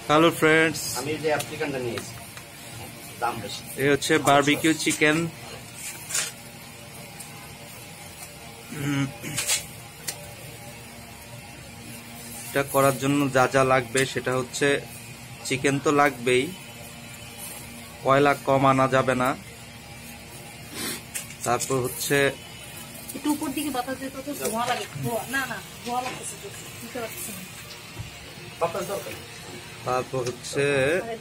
Hello friends, আমি যে অ্যাপ্লিকেশনটা নিয়েছি দাম বেশি। এই হচ্ছে বারবিকিউ চিকেন। এটা করার জন্য যা যা লাগবে সেটা হচ্ছে চিকেন তো লাগবেই, কয়লা কম আনা যাবে না। তারপর হচ্ছে একটু উপর দিকে বাতাস দিতে তো ধোঁয়া লাগে। না না ধোঁয়া লাগতেছে তো দিতে পারছি না। বাতাস দরকার। তারপর হচ্ছে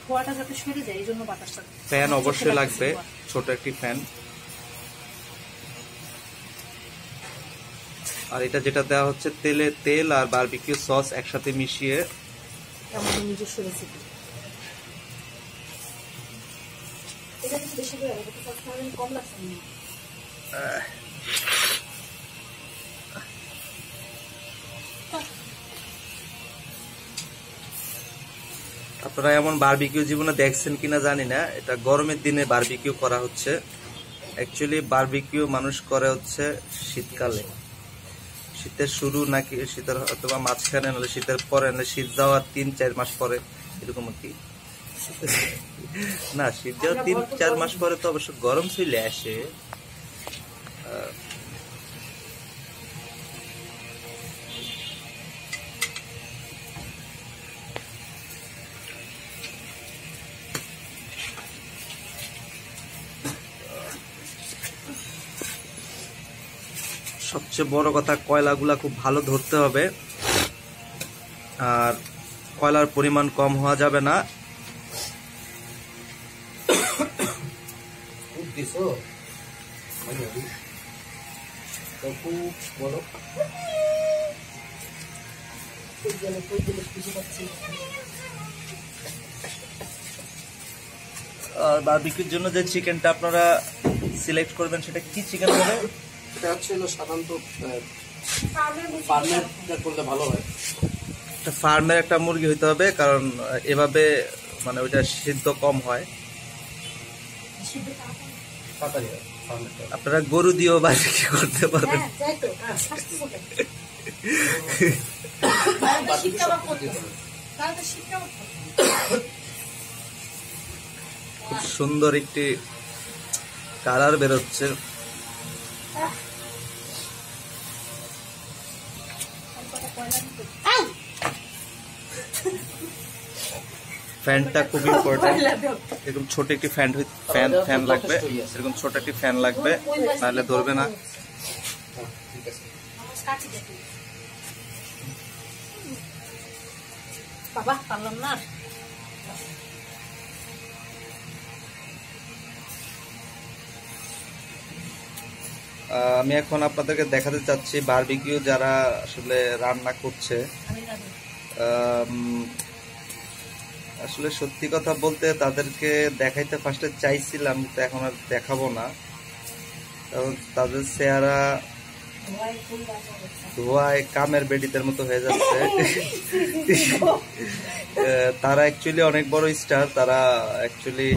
ধোঁয়াটা যাতে সরে যায় এই জন্য বাতাসটা। ফ্যান অবশ্যই লাগবে, ছোট একটি ফ্যান। আর এটা যেটা দেওয়া হচ্ছে তেল আর বারবিকিউ সস একসাথে মিশিয়ে আমাদের নিজস্ব রেসিপি। এটা কিন্তু বেশি করে এটা সবসময় কম লাগছে না। আপনারা এমন বারবিকিউ জীবনে দেখছেন কিনা জানি না। এটা গরমের দিনে বারবিকিউ করা হচ্ছে। অ্যাকচুয়ালি বারবিকিউ মানুষ করে হচ্ছে শীতকালে, শীতের শুরু নাকি শীতের অথবা মাঝখানে, নাহলে শীতের পরে, নাহলে শীত যাওয়ার 3-4 মাস পরে, এরকম আর কি। না, শীত যাওয়ার 3-4 মাস পরে তো অবশ্য গরম চলে আসে। সবচেয়ে বড় কথা, কয়লাগুলা খুব ভালো ধরতে হবে, আর কয়লার পরিমাণ কম হওয়া যাবে না। আর বারবিকিউর জন্য যে চিকেনটা আপনারা সিলেক্ট করবেন সেটা কি চিকেন হবে? এটা হচ্ছে সাধারণত ফার্মের করলে ভালো হয়। ফার্মের একটা মুরগি হইতে হবে, কারণ এভাবে মানে ওইটা সিদ্ধ কম হয়। আপনারা গরু দিয়েও বারবিকিউ করতে পারবেন। খুব সুন্দর একটি কালার বেরোচ্ছে। ফ্যানটা খুব ইম্পর্টেন্ট। এরকম ছোট একটি ফ্যান লাগবে, এরকম ছোট একটি ফ্যান লাগবে, নাহলে ধরবে না। বাবা পারলাম না। আমি এখন আপনাদেরকে দেখাতে চাচ্ছি বারবিকিউ যারা আসলে রান্না করছে। আসলে সত্যি কথা বলতে তাদেরকে দেখাইতে ফার্স্টে চাইছিলাম, কিন্তু এখন আর দেখাবো না, কারণ তাদের চেহারা ধোয়ায় কামের বেডিদের মতো হয়ে যাচ্ছে। তারা অ্যাকচুয়ালি অনেক বড় স্টার। তারা অ্যাকচুয়ালি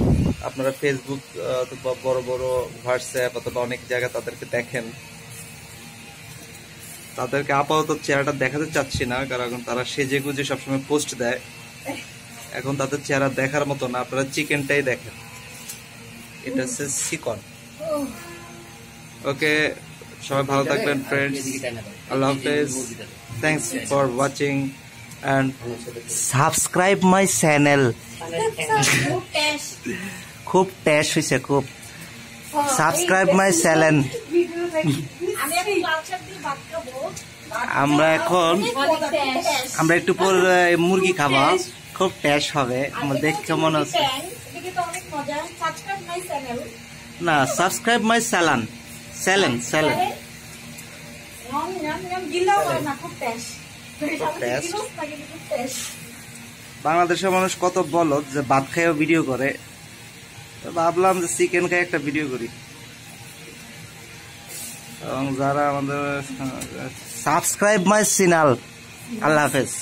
আপনারা ফেসবুক অথবা বড় বড় হোয়াটসঅ্যাপ অথবা অনেক জায়গায় তাদেরকে দেখেন। তাদেরকে আপাতত চেহারাটা দেখাতে চাচ্ছি না, কারণ তারা সেজে গুজে সবসময় পোস্ট দেয়। এখন তাদের চেহারা দেখার মতো না, আপনারা চিকেনটাই দেখেন। এটা হচ্ছে চিকন। ওকে, সবাই ভালো থাকবেন ফ্রেন্ডস। আল্লাহ হাফেজ। Thanks for watching and subscribe my channel. খুব টেস্ট হয়েছে, খুব সাবস্ক্রাইব মাই চ্যানেল। আমরা একটু পর মুরগি খাবো, খুব টেস্ট হবে। দেখে মনে হচ্ছে না, সাবস্ক্রাইব মাই চ্যানেল। বাংলাদেশের মানুষ কত বলদ যে ভাত খাইও ভিডিও করে, ভাবলাম যে চিকেন খাই একটা ভিডিও করি। এবং যারা আমাদের সাবস্ক্রাইব মাই চ্যানেল। আল্লাহ হাফেজ।